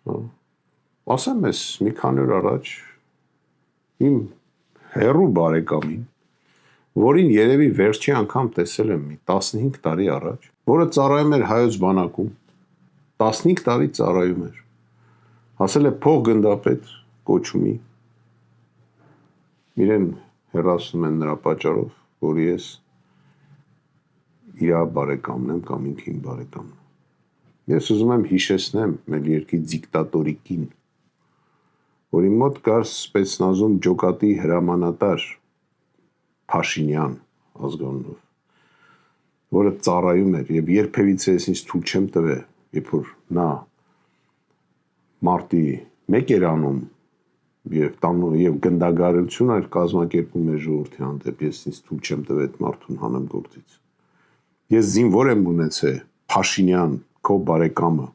Ասեմ ես մի քանի օր առաջ իմ հերու բարեկամին, որին երևի վերջի անգամ տեսել եմ մի 15 տարի առաջ, որը ծառայում էր հայոց բանակում, 15 տարի ծառայում էր, ասել է փոխգնդապետ կոչումի, իրեն հեռացնում են նրա պատճառով, որ ես իր բարեկամն եմ կամ ինքը իմ բարեկամն է։ Ես ուզում եմ հիշեցնեմ մեր երկրի դիկտատորիկին, որ իմ մոտ կար սպեցնազում ջոկատի հրամանատար Փաշինյան ազգանունով, որը ծառայում էր եւ երբևիցե ես ինձ թույլ չեմ տվել, երբ որ նա մարտի 1 էր անում եւ գնդագարություն էր կազմակերպում մեր ժողովրդի հանդեպ, ես ինձ թույլ չեմ տվել այդ մարդուն հանեմ գործից։ Ես զինվոր եմ ունեցել Փաշինյան, քո բարեկամը,